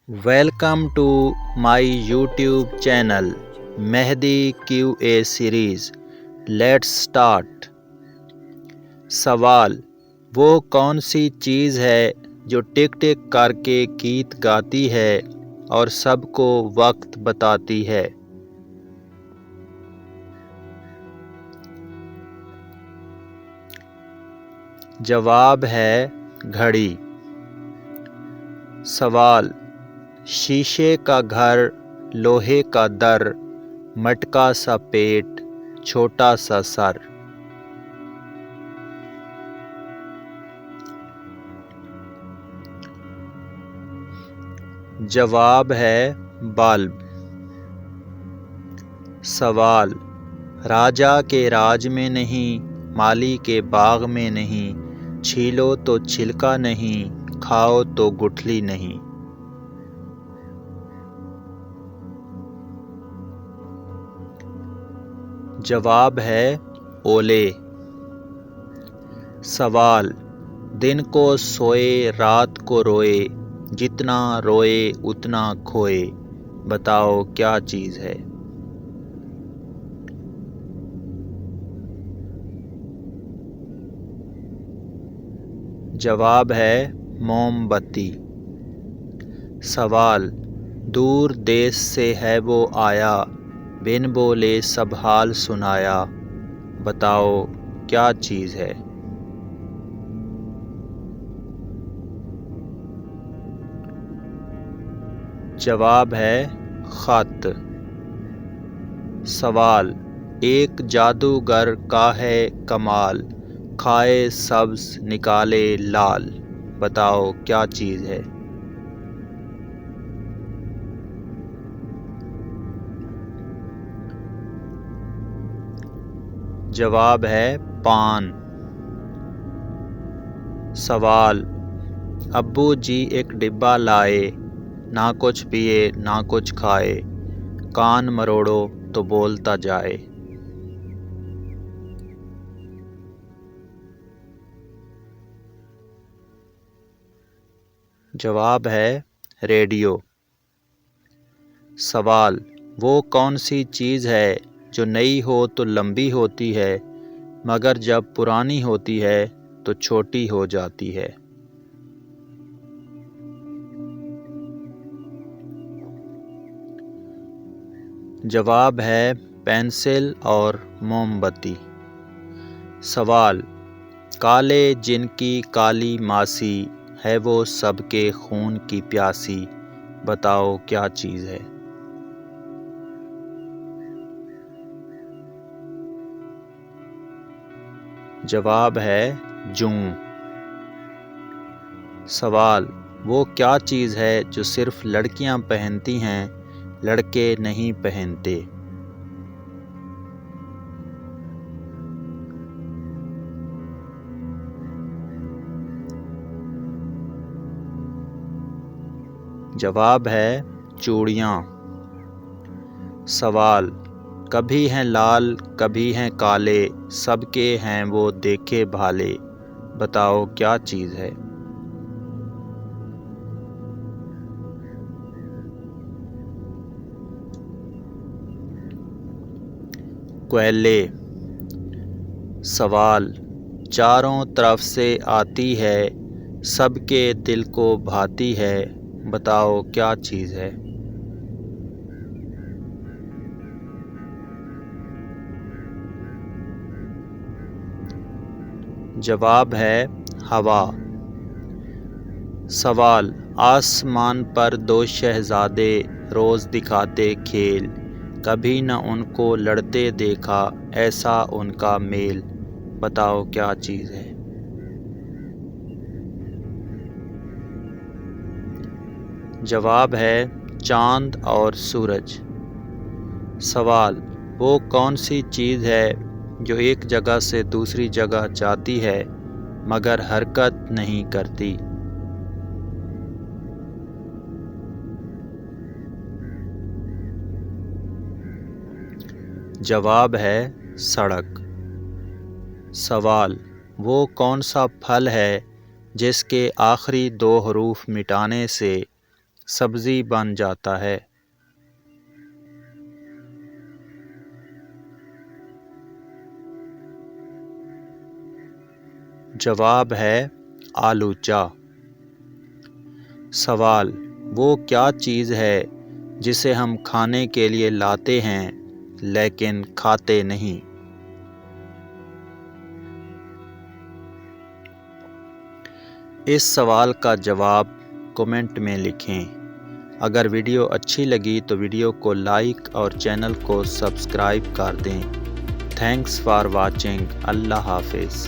Welcome to my YouTube channel Mehdi QA series. Let's start. سوال: وہ کون سی چیز ہے جو ٹک ٹک کر کے گیت گاتی ہے اور سب کو وقت بتاتی ہے؟ جواب ہے گھڑی۔ سوال: شیشے کا گھر، لوہے کا در، مٹکا سا پیٹ، چھوٹا سا سر۔ جواب ہے بلب۔ سوال: راجا کے راج میں نہیں، مالی کے باغ میں نہیں، چھیلو تو چھلکا نہیں، کھاؤ تو گٹھلی نہیں۔ جواب ہے اولے۔ سوال: دن کو سوئے رات کو روئے، جتنا روئے اتنا کھوئے، بتاؤ کیا چیز ہے؟ جواب ہے موم بتی۔ سوال: دور دیس سے ہے وہ آیا، بن بولے سب حال سنایا، بتاؤ کیا چیز ہے؟ جواب ہے خط۔ سوال: ایک جادوگر کا ہے کمال، کھائے سبز نکالے لال، بتاؤ کیا چیز ہے؟ جواب ہے پان۔ سوال: ابو جی ایک ڈبہ لائے، نہ کچھ پیے نہ کچھ کھائے، کان مروڑو تو بولتا جائے۔ جواب ہے ریڈیو۔ سوال: وہ کون سی چیز ہے جو نئی ہو تو لمبی ہوتی ہے، مگر جب پرانی ہوتی ہے تو چھوٹی ہو جاتی ہے؟ جواب ہے پینسل اور موم بتی۔ سوال: کالے جن کی کالی ماسی، ہے وہ سب کے خون کی پیاسی، بتاؤ کیا چیز ہے؟ جواب ہے جوں۔ سوال: وہ کیا چیز ہے جو صرف لڑکیاں پہنتی ہیں، لڑکے نہیں پہنتے؟ جواب ہے چوڑیاں۔ سوال: کبھی ہیں لال کبھی ہیں کالے، سب کے ہیں وہ دیکھے بھالے، بتاؤ کیا چیز ہے؟ کوئلے۔ سوال: چاروں طرف سے آتی ہے، سب کے دل کو بھاتی ہے، بتاؤ کیا چیز ہے؟ جواب ہے ہوا۔ سوال: آسمان پر دو شہزادے روز دکھاتے کھیل، کبھی نہ ان کو لڑتے دیکھا، ایسا ان کا میل، بتاؤ کیا چیز ہے؟ جواب ہے چاند اور سورج۔ سوال: وہ کون سی چیز ہے جو ایک جگہ سے دوسری جگہ جاتی ہے مگر حرکت نہیں کرتی؟ جواب ہے سڑک۔ سوال: وہ کون سا پھل ہے جس کے آخری دو حروف مٹانے سے سبزی بن جاتا ہے؟ جواب ہے آلوچا۔ سوال: وہ کیا چیز ہے جسے ہم کھانے کے لیے لاتے ہیں لیکن کھاتے نہیں؟ اس سوال کا جواب کمنٹ میں لکھیں۔ اگر ویڈیو اچھی لگی تو ویڈیو کو لائک اور چینل کو سبسکرائب کر دیں۔ Thanks for watching. اللہ حافظ۔